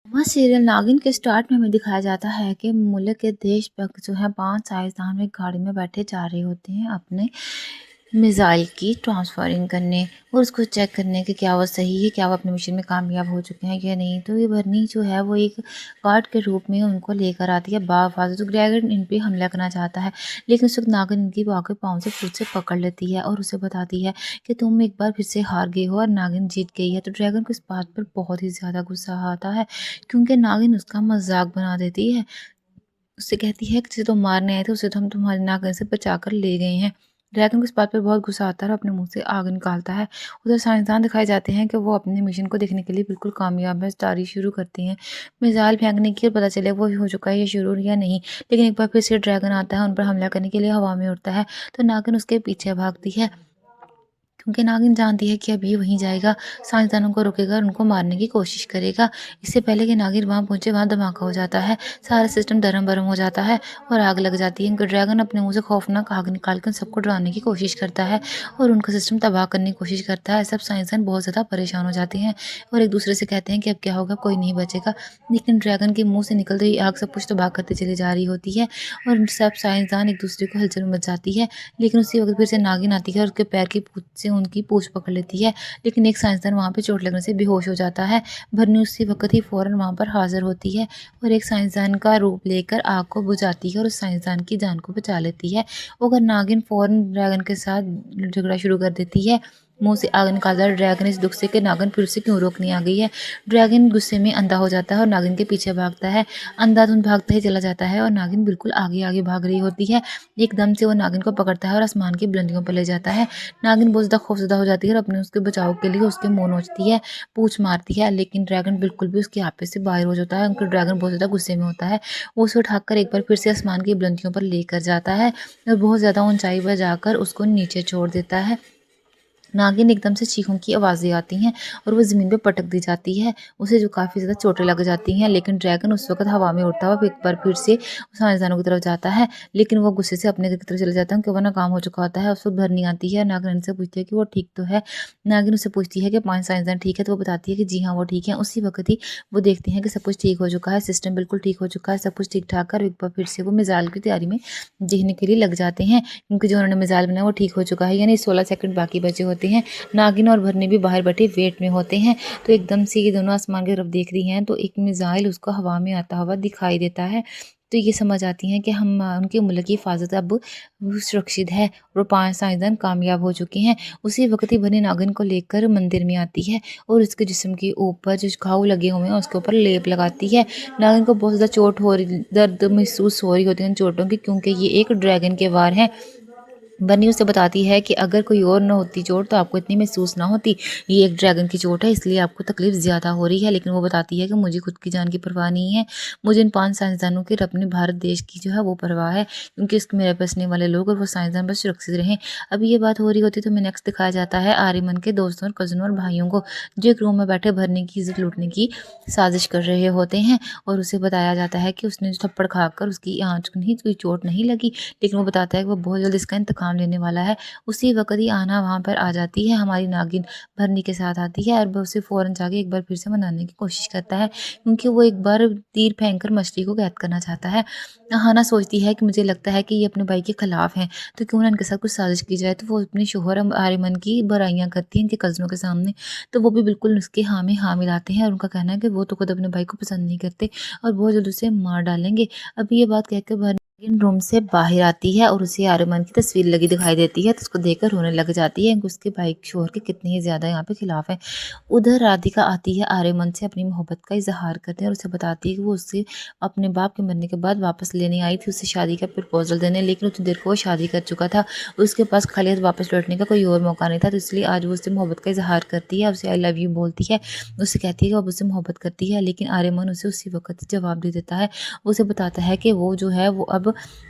वह सीरियल नागिन के स्टार्ट में हमें दिखाया जाता है कि मुल्क के देशभक्त जो है 5 साइंसदान एक गाड़ी में बैठे जा रहे होते हैं अपने मिसाइल की ट्रांसफरिंग करने और उसको चेक करने कि क्या वो सही है, क्या वो अपने मिशन में कामयाब हो चुके हैं या नहीं। तो ये बर्नी जो है वो एक गार्ड के रूप में उनको लेकर आती है बावफाज़। तो ड्रैगन इन पे हमला करना चाहता है, लेकिन उस वक्त नागिन इनकी आगे पाँव से खुद से पकड़ लेती है और उसे बताती है कि तुम एक बार फिर से हार गए हो और नागिन जीत गई है। तो ड्रैगन को इस बात पर बहुत ही ज़्यादा गुस्सा आता है, क्योंकि नागिन उसका मजाक बना देती है। उससे कहती है कि जिसे तुम मारने आए थे उसे तो हम तुम्हारी नागिन से बचा कर ले गए हैं। ड्रैगन को इस बात पर बहुत गुस्सा आता है और अपने मुंह से आग निकालता है। उधर साइंसदान दिखाए जाते हैं कि वो अपने मिशन को देखने के लिए बिल्कुल कामयाब है, तैयारी शुरू करते हैं मिसाइल फेंकने की और पता चले वो हो चुका है या शुरू या नहीं। लेकिन एक बार फिर से ड्रैगन आता है, उन पर हमला करने के लिए हवा में उड़ता है। तो नागिन उसके पीछे भागती है, क्योंकि नागिन जानती है कि अब ये वहीं जाएगा, साइंसदानों को रोकेगा और उनको मारने की कोशिश करेगा। इससे पहले कि नागिन वहाँ पहुंचे, वहाँ धमाका हो जाता है, सारा सिस्टम धर्म-भरम हो जाता है और आग लग जाती है। ड्रैगन अपने मुंह से खौफनाक आग निकाल कर सबको डराने की कोशिश करता है और उनका सिस्टम तबाह करने की कोशिश करता है। सब साइंसदान बहुत ज़्यादा परेशान हो जाते हैं और एक दूसरे से कहते हैं कि अब क्या होगा, कोई नहीं बचेगा। लेकिन ड्रैगन के मुँह से निकल रही आग सब कुछ तबाह करते चली जा रही होती है और सब साइंसदान एक दूसरे को हलचल मच जाती है। लेकिन उसी वक्त फिर से नागिन आती है और उसके पैर की पूंछ से उनकी पूंछ पकड़ लेती है। लेकिन एक साइंसदान वहाँ पे चोट लगने से बेहोश हो जाता है। बर्नी उसी वक्त ही फौरन वहाँ पर हाजिर होती है और एक साइंसदान का रूप लेकर आग को बुझाती है और उस साइंसदान की जान को बचा लेती है। और नागिन फौरन ड्रैगन के साथ झगड़ा शुरू कर देती है। मुंह से आग निकालता है ड्रैगन इस दुख से कि नागिन फिर से क्यों रोकने आ गई है। ड्रैगन गुस्से में अंधा हो जाता है और नागिन के पीछे भागता है। अंधाधुंध भागता ही चला जाता है और नागिन बिल्कुल आगे आगे भाग रही होती है। एकदम से वो नागिन को पकड़ता है और आसमान की बुलंदियों पर ले जाता है। नागिन बहुत ज़्यादा खौफज़दा हो जाती है और अपने उसके बचाव के लिए उसके मुँह नोचती है, पूँछ मारती है, लेकिन ड्रैगन बिल्कुल भी उसके आपे से बाहर हो जाता है। उनका ड्रैगन बहुत ज़्यादा गुस्से में होता है। वो उसे उठाकर एक बार फिर से आसमान की बुलंदियों पर लेकर जाता है और बहुत ज़्यादा ऊँचाई पर जाकर उसको नीचे छोड़ देता है। नागिन एकदम से चीखों की आवाज़ें आती हैं और वो ज़मीन पे पटक दी जाती है। उसे जो काफ़ी ज़्यादा चोटें लग जाती हैं, लेकिन ड्रैगन उस वक़्त हवा में उड़ता हुआ एक बार फिर से साइंसदानों की तरफ जाता है, लेकिन वो गुस्से से अपने घर की तरफ चले जाता है क्योंकि वो नाकाम हो चुका होता है। उस वक़्त भरनी आती है, नागिन से पूछती है कि वो ठीक तो है? नागिन उससे पूछती है कि 5 साइंसदान ठीक है? तो वो बताती है कि जी हाँ, वो ठीक है। उसी वक़्त ही वो देखती हैं कि सब कुछ ठीक हो चुका है, सिस्टम बिल्कुल ठीक हो चुका है, सब कुछ ठीक-ठाक है और एक बार फिर से वो मिसाइल की तैयारी में देखने के लिए लग जाते हैं, क्योंकि जो उन्होंने मिसाइल बनाया वो ठीक हो चुका है, यानी 16 सेकंड बाकी बचे होते हैं। नागिन और भरनी भी बाहर बैठे वेट में होते हैं। तो एकदम से ये दोनों आसमान की तरफ देख रही हैं, तो एक मिसाइल उसको हवा में आता हुआ दिखाई देता है। तो ये समझ आती हैं कि हम उनके मुल्क की हिफाजत अब सुरक्षित है और 5 साइंसदान कामयाब हो चुके हैं। उसी वक्त ही भरनी नागिन को लेकर मंदिर में आती है और उसके जिस्म के ऊपर जो घाव लगे हुए हैं उसके ऊपर लेप लगाती है। नागिन को बहुत ज़्यादा चोट हो रही, दर्द महसूस हो रही होती है उन चोटों की, क्योंकि ये एक ड्रैगन के वार हैं। बन्नी उसे बताती है कि अगर कोई और न होती चोट तो आपको इतनी महसूस ना होती, ये एक ड्रैगन की चोट है इसलिए आपको तकलीफ ज़्यादा हो रही है। लेकिन वो बताती है कि मुझे खुद की जान की परवाह नहीं है, मुझे इन 5 साइंसदानों की और अपने भारत देश की जो है वो परवाह है, क्योंकि इसके मेरे बसने वाले लोग और वो साइंसदान बस सुरक्षित रहें। अब ये बात हो रही होती तो हमें नेक्स्ट दिखाया जाता है आर्यमन के दोस्तों और कज़नों और भाइयों को, जो एक रूम में बैठे भरने की इज्जत लूटने की साजिश कर रहे होते हैं और उसे बताया जाता है कि उसने जो थप्पड़ खाकर उसकी आँच नहीं, कोई चोट नहीं लगी, लेकिन वो बताता है कि वो बहुत जल्द इसका इंतकाम लेने वाला है। उसी वक़्त ही आना वहाँ पर आ जाती है, हमारी नागिन भरनी के साथ आती है और वो उसे फ़ौरन जाके एक बार फिर से मनाने की कोशिश करता है, क्योंकि वो एक बार तीर फेंक कर मछली को कैद करना चाहता है। हाना सोचती है कि मुझे लगता है कि ये अपने भाई के खिलाफ हैं, तो क्यों ना इनके साथ कुछ साजिश की जाए। तो वो अपने शौहर आर्यमन की बुराइयाँ करती हैं इनके कज़नों के सामने, तो वो भी बिल्कुल उसके हाँ में हाँ मिलाते हैं और उनका कहना है कि वो तो खुद अपने भाई को पसंद नहीं करते और बहुत जल्द उसे मार डालेंगे। अब ये बात कहकर भरनी रूम से बाहर आती है और उसे आर्यमन की तस्वीर लगी दिखाई देती है, तो उसको देखकर रोने लग जाती है कि उसके भाई शौहर के कितने ही ज़्यादा यहाँ पे खिलाफ है। उधर राधिका आती है आर्यमन से अपनी मोहब्बत का इजहार करते हैं और उसे बताती है कि वो उससे अपने बाप के मरने के बाद वापस लेने आई थी, उससे शादी का प्रपोजल देने, लेकिन उतनी देर को वो शादी कर चुका था, उसके पास खाली हाथ वापस लौटने का कोई और मौका नहीं था। तो इसलिए आज वो उससे मोहब्बत का इजहार करती है, उसे आई लव यू बोलती है, उससे कहती है कि वो उससे मोहब्बत करती है, लेकिन आर्यमन उसे उसी वक्त जवाब दे देता है। उसे बताता है कि वो जो है वो अब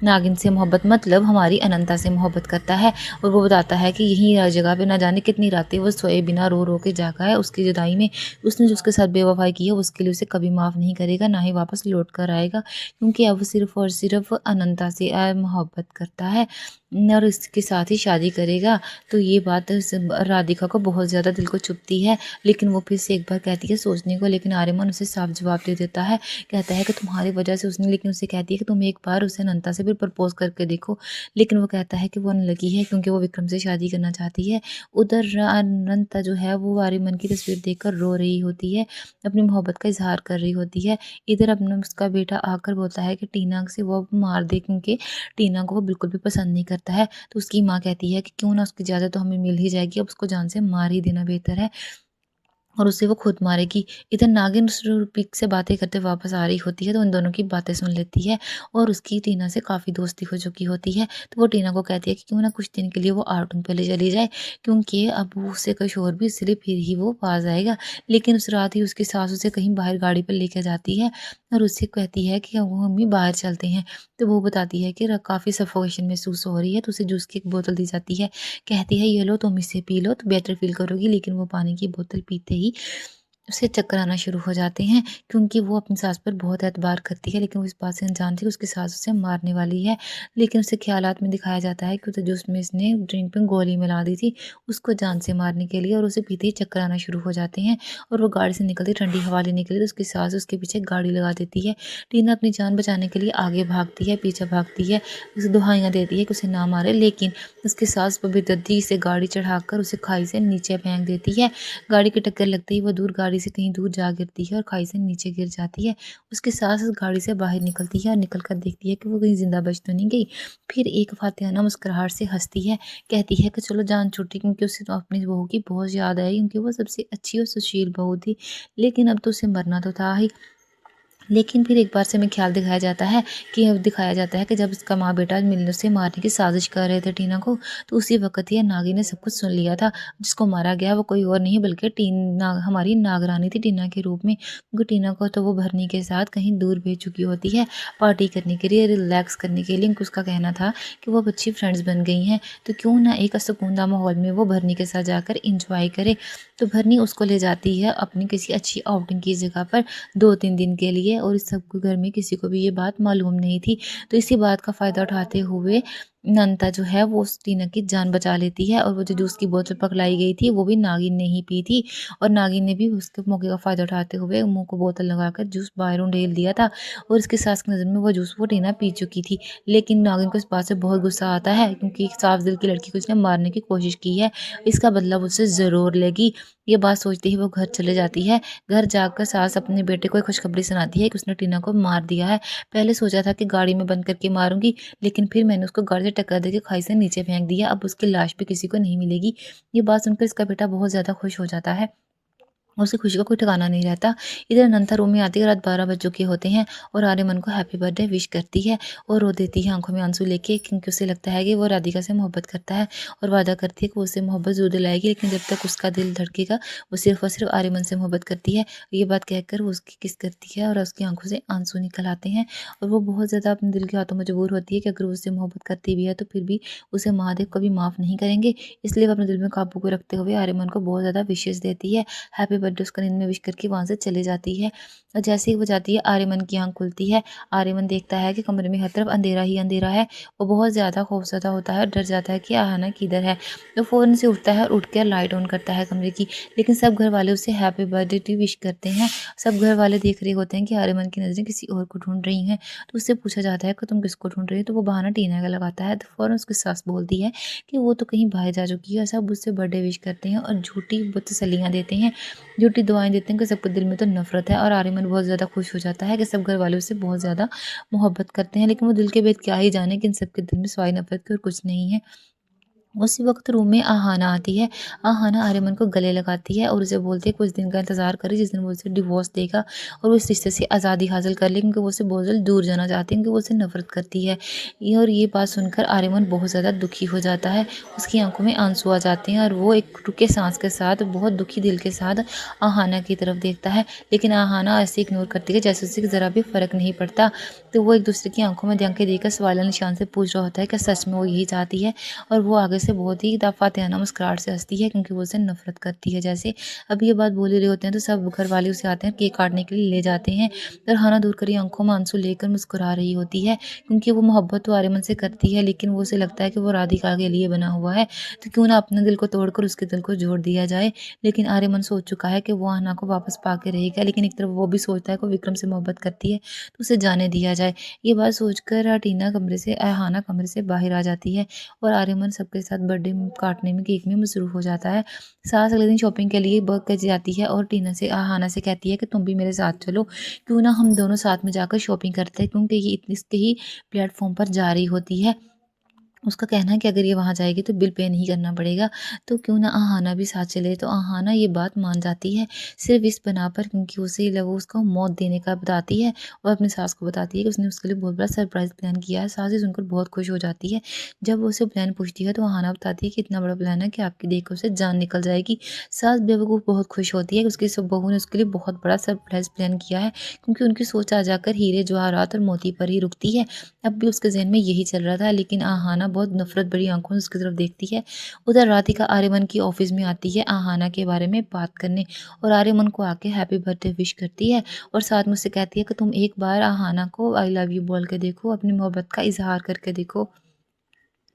नागिन से मोहब्बत मतलब हमारी अनंता से मोहब्बत करता है और वो बताता है कि यही जगह पे ना जाने कितनी रातें वो सोए बिना रो रो के जागा है उसकी जुदाई में। उसने जो उसके साथ बेवफाई की है उसके लिए उसे कभी माफ़ नहीं करेगा, ना ही वापस लौट कर आएगा, क्योंकि अब सिर्फ और सिर्फ अनंता से मोहब्बत करता है। और इसके साथ ही शादी करेगा। तो ये बात राधिका को बहुत ज़्यादा दिल को चुभती है, लेकिन वो फिर से एक बार कहती है सोचने को, लेकिन आर्यमन उसे साफ जवाब दे देता है। कहता है कि तुम्हारी वजह से उसने, लेकिन उसे कहती है कि तुम एक बार उसे अनंता से भी प्रपोज करके देखो। लेकिन वो कहता है कि वो अनलकी है, क्योंकि वो विक्रम से शादी करना चाहती है। उधर अनंता जो है वो आर्यमन की तस्वीर देखकर रो रही होती है, अपनी मोहब्बत का इजहार कर रही होती है। इधर अपना उसका बेटा आकर बोलता है कि टीना से वो मार दे, क्योंकि टीना को वो बिल्कुल भी पसंद नहीं करता है। तो उसकी माँ कहती है कि क्यों ना, उसकी इजाज़त तो हमें मिल ही जाएगी, अब उसको जान से मार ही देना बेहतर है और उसे वो खुद मारेगी। इधर नागिन पिक से बातें करते वापस आ रही होती है, तो उन दोनों की बातें सुन लेती है और उसकी टीना से काफ़ी दोस्ती हो चुकी होती है। तो वो टीना को कहती है कि क्यों ना कुछ दिन के लिए वो आउटिंग पे ले चली जाए, क्योंकि अब उससे कोई शोर भी, इसलिए फिर ही वो पास आएगा। लेकिन उस रात ही उसकी सास उसे कहीं बाहर गाड़ी पर लेकर जाती है और उससे कहती है कि वो मम्मी बाहर चलते हैं। तो वो बताती है कि काफ़ी सफोकेशन महसूस हो रही है, तो उसे जूस की एक बोतल दी जाती है। कहती है ये लो, तुम इसे पी लो तो बेटर फील करोगी। लेकिन वो पानी की बोतल पीते ही उसे चक्कर आना शुरू हो जाते हैं, क्योंकि वो अपनी सास पर बहुत एतबार करती है, लेकिन वो इस बात से अनजान थी कि उसकी सास उसे मारने वाली है। लेकिन उसे ख्यालात में दिखाया जाता है कि उसे जूस में इसने ड्रिंक में गोली मिला दी थी उसको जान से मारने के लिए, और उसे पीते ही चक्कर आना शुरू हो जाते हैं और वो गाड़ी से निकलती ठंडी हवा लेने के लिए, तो उसकी सास उसके पीछे गाड़ी लगा देती है। टीना अपनी जान बचाने के लिए आगे भागती है, पीछे भागती है, उसे दुहाइयाँ देती है कि उसे ना मारे, लेकिन उसकी सास बेदर्दी से गाड़ी चढ़ाकर उसे खाई से नीचे फेंक देती है। गाड़ी की टक्कर लगते ही वो दूर गाड़ी से कहीं दूर जा गिरती है और खाई से नीचे गिर जाती है। उसकी सास उस गाड़ी से बाहर निकलती है और निकल कर देखती है कि वो कहीं जिंदा बच तो नहीं गई। फिर एक फातिहाना मुस्कुराहट से हंसती है, कहती है कि चलो जान छूटी, क्योंकि उसे तो अपनी बहू की बहुत याद आई, क्योंकि वो सबसे अच्छी और सुशील बहू थी। लेकिन अब तो उसे मरना तो था ही। लेकिन फिर एक बार से हमें ख्याल दिखाया जाता है कि अब दिखाया जाता है कि जब उसका माँ बेटा मिलने से मारने की साजिश कर रहे थे टीना को, तो उसी वक्त ही नागी ने सब कुछ सुन लिया था। जिसको मारा गया वो कोई और नहीं बल्कि हमारी नागरानी थी टीना के रूप में, क्योंकि टीना को तो वो भरनी के साथ कहीं दूर भेज चुकी होती है पार्टी करने के लिए, रिलैक्स करने के लिए। उसका कहना था कि वो अब अच्छी फ्रेंड्स बन गई हैं, तो क्यों ना एक सुकूनदा माहौल में वो भरनी के साथ जाकर इंजॉय करे। तो भरनी उसको ले जाती है अपनी किसी अच्छी आउटिंग की जगह पर 2-3 दिन के लिए, और इस सबको घर में किसी को भी ये बात मालूम नहीं थी। तो इसी बात का फ़ायदा उठाते हुए नंता जो है वो उस टीना की जान बचा लेती है, और वो जो जूस की बोतल पकड़ाई गई थी वो भी नागिन ने ही पी थी, और नागिन ने भी उसके मौके का फ़ायदा उठाते हुए मुँह को बोतल लगाकर जूस बाहरों ढेल दिया था, और इसकी सास की नज़र में वो जूस वो टीना पी चुकी थी। लेकिन नागिन को इस बात से बहुत गुस्सा आता है, क्योंकि एक साफ दिल की लड़की को उसने मारने की कोशिश की है, इसका बदला वो उससे ज़रूर लेगी। ये बात सोचते ही वो घर चले जाती है। घर जाकर सास अपने बेटे को एक खुशखबरी सुनाती है कि उसने टीना को मार दिया है। पहले सोचा था कि गाड़ी में बंद करके मारूंगी, लेकिन फिर मैंने उसको गाड़ी से टक्कर देकर खाई से नीचे फेंक दिया, अब उसकी लाश भी किसी को नहीं मिलेगी। ये बात सुनकर इसका बेटा बहुत ज़्यादा खुश हो जाता है, उसकी खुशी का कोई ठिकाना नहीं रहता। इधर अनंता रूम में आती है, रात 12 बज चुके होते हैं, और आर्यमन को हैप्पी बर्थडे विश करती है और रो देती है आंखों में आंसू लेके, क्योंकि उसे लगता है कि वो राधिका से मोहब्बत करता है और वादा करती है कि वो उससे मोहब्बत जरूर दिलाएगी, लेकिन जब तक उसका दिल धड़केगा वो सिर्फ और सिर्फ आर्यमन से मोहब्बत करती है। ये बात कहकर वो उसकी किस करती है और उसकी आंखों से आंसू निकल आते हैं, और वो बहुत ज़्यादा अपने दिल के हाथों मजबूर होती है कि अगर वो उससे मोहब्बत करती भी है तो फिर भी उसे महादेव कभी माफ़ नहीं करेंगे। इसलिए वो अपने दिल में काबू को रखते हुए आर्यमन को बहुत ज़्यादा विशेष देती है, हैप्पी बर्थडे उसका नींद में विश करके वहाँ से चली जाती है। और जैसे ही वो जाती है आर्यमन की आँख खुलती है। आर्यमन देखता है कि कमरे में हर तरफ अंधेरा ही अंधेरा है। वो बहुत ज़्यादा खौफज़दा होता है, डर जाता है कि आहाना किधर है। तो फ़ौरन से उठता है और उठ कर लाइट ऑन करता है कमरे की। लेकिन सब घर वाले उसे हैप्पी बर्थडे टू विश करते हैं। सब घर वाले देख रहे होते हैं कि आर्यमन की नज़रें किसी और को ढूंढ रही हैं। तो उससे पूछा जाता है कि तुम किसको ढूंढ रही हो, तो वो बहाना टीना का लगाता है। तो फ़ौरन उसकी सास बोलती है कि वो तो कहीं बाहर जा चुकी है। सब उससे बर्थडे विश करते हैं और झूठी तसल्लियाँ देते हैं, झूठी दुआएं देते हैं कि सबके दिल में तो नफरत है। और आर्यमन बहुत ज़्यादा खुश हो जाता है कि सब घर वाले उससे बहुत ज़्यादा मोहब्बत करते हैं, लेकिन वो दिल के भेद क्या ही जाने कि इन सबके दिल में सिवाय नफरत के और कुछ नहीं है। उसी वक्त रूम में आहाना आती है। आहाना आर्यमन को गले लगाती है और उसे बोलती है कुछ दिन का इंतजार करे, जिस दिन वो उसे डिवोर्स देगा और वो इस रिश्ते से आज़ादी हासिल कर ले, क्योंकि वो उसे बहुत जल्द दूर जाना चाहती है, क्योंकि वो उसे नफरत करती है। और ये बात सुनकर आर्यमन बहुत ज़्यादा दुखी हो जाता है, उसकी आंखों में आंसू आ जाते हैं और वो एक रुके सांस के साथ बहुत दुखी दिल के साथ आहाना की तरफ देखता है। लेकिन आहाना ऐसे इग्नोर करती है जैसे उसे ज़रा भी फ़र्क नहीं पड़ता। तो वो एक दूसरे की आंखों में आंखें देकर सवाल निशान से पूछ रहा होता है कि सच में वो यही चाहती है, और वो आगे से बहुत ही दफ़ातियाना मुस्कुराहट से हँसती है क्योंकि वो उससे नफ़रत करती है। जैसे अब ये बात बोल ही रहे होते हैं तो सब घर वाले उसे आते हैं केक काटने के लिए ले जाते हैं। तरहाना दूर करी आँखों में आँसू लेकर मुस्कुरा रही होती है क्योंकि वो मोहब्बत तो आर्यमन से करती है, लेकिन वो उसे लगता है कि वो राधिका के लिए बना हुआ है, तो क्यों ना अपने दिल को तोड़कर उसके दिल को जोड़ दिया जाए। लेकिन आर्यमन सोच चुका है कि वो आहना को वापस पाके रहेगा, लेकिन एक तरफ वो भी सोचता है कि वो विक्रम से मोहब्बत करती है, तो उसे जाने दिया जाए। ये बात सोचकर टीना कमरे से आहना कमरे से बाहर आ जाती है और आर्यमन सबके साथ बर्थडे काटने में, केक में मसरूफ़ हो जाता है। सास अगले दिन शॉपिंग के लिए बग जाती है और टीना से आहना से कहती है कि तुम भी मेरे साथ चलो, क्यों ना हम दोनों साथ में जाकर शॉपिंग करते हैं, क्योंकि ये इसके ही प्लेटफॉर्म पर जा रही होती है। उसका कहना है कि अगर ये वहाँ जाएगी तो बिल पे नहीं करना पड़ेगा, तो क्यों ना आहाना भी साथ चले। तो आहाना ये बात मान जाती है, सिर्फ़ इस बना पर क्योंकि उसे वो उसको मौत देने का बताती है और अपनी सास को बताती है कि उसने उसके लिए बहुत बड़ा सरप्राइज़ प्लान किया है। सास ये सुनकर बहुत खुश हो जाती है। जब वो उसे प्लान पूछती है तो आहाना बताती है कि इतना बड़ा प्लान है कि आपकी देखकर उसे जान निकल जाएगी। सास बेवकूफ़ बहुत खुश होती है कि उसकी सब बहू ने उसके लिए बहुत बड़ा सरप्राइज़ प्लान किया है, क्योंकि उनकी सोच आ जाकर हीरे, जवाहरात और मोती पर ही रुकती है। अब भी उसके ज़हन में यही चल रहा था, लेकिन आहाना बहुत नफ़रत भरी आँखों से उसकी तरफ देखती है। उधर राधिका आर्यमन की ऑफ़िस में आती है आहाना के बारे में बात करने और आर्यमन को आके हैप्पी बर्थडे विश करती है और साथ में उससे कहती है कि तुम एक बार आहाना को आई लव यू बोल के देखो, अपनी मोहब्बत का इज़हार करके देखो।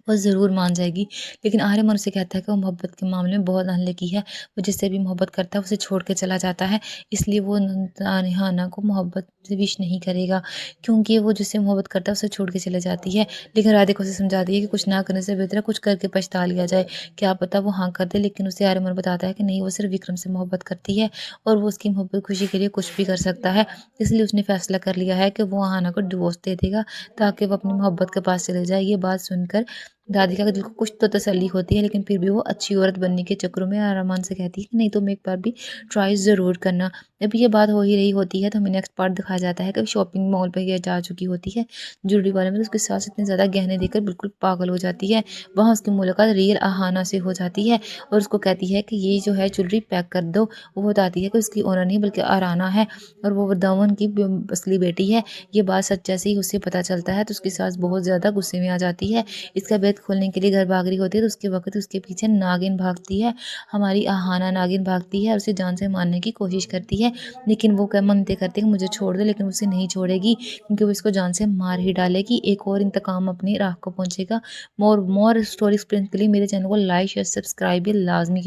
वो ज़रूर मान जाएगी। लेकिन आर्यमन उससे कहता है कि वो मोहब्बत के मामले में बहुत अनलकी है। वो जिससे भी मोहब्बत करता है उसे छोड़ के चला जाता है। इसलिए वो रिहाना को मोहब्बत से विश नहीं करेगा, क्योंकि वो जिससे मोहब्बत करता है उसे छोड़ के चली जाती है। लेकिन राधिका उसे समझाती है कि कुछ ना करने से बेहतर है कुछ करके पछता लिया जाए। क्या पता वो हाँ कर दे, लेकिन उसे आर्यमन बताता है कि नहीं, वो सिर्फ़ विक्रम से मोहब्बत करती है और वो उसकी मोहब्बत खुशी के लिए कुछ भी कर सकता है। इसलिए उसने फ़ैसला कर लिया है कि वो आहाना को डिवोर्स दे देगा ताकि वो अपनी मोहब्बत के पास चले जाए। ये बात सुनकर राधिका के दिल को कुछ तो तसल्ली होती है, लेकिन फिर भी वो अच्छी औरत बनने के चक्करों में अरमान से कहती है कि नहीं, तुम एक बार भी ट्राई ज़रूर करना। जब ये बात हो ही रही होती है तो हमें नेक्स्ट पार्ट दिखाया जाता है कि शॉपिंग मॉल पे ये जा चुकी होती है ज्वेलरी वाले में, तो उसके साथ इतने ज़्यादा गहने देकर बिल्कुल पागल हो जाती है। वहाँ उसकी मुलाकात रियल आहाना से हो जाती है और उसको कहती है कि ये जो है ज्वेलरी पैक कर दो। वो बताती है कि उसकी ओनर नहीं बल्कि आराना है और वो वृंदावन की असली बेटी है। ये बात सच जैसे ही उसे पता चलता है तो उसकी सास बहुत ज़्यादा गुस्से में आ जाती है। इसका भेद खोलने के लिए घर भाग रही होती है तो उसके वक़्त उसके पीछे नागिन भागती है। हमारी आहाना नागिन भागती है और उसे जान से मारने की कोशिश करती है, लेकिन वो क्या मनते करती है कि मुझे छोड़ दो, लेकिन उसे नहीं छोड़ेगी क्योंकि वो इसको जान से मार ही डालेगी। एक और इंतकाम अपनी राह को पहुँचेगा। मोर स्टोरी एक्सपीरियंस के लिए मेरे चैनल को लाइक, शेयर, सब्सक्राइब भी लाज़मी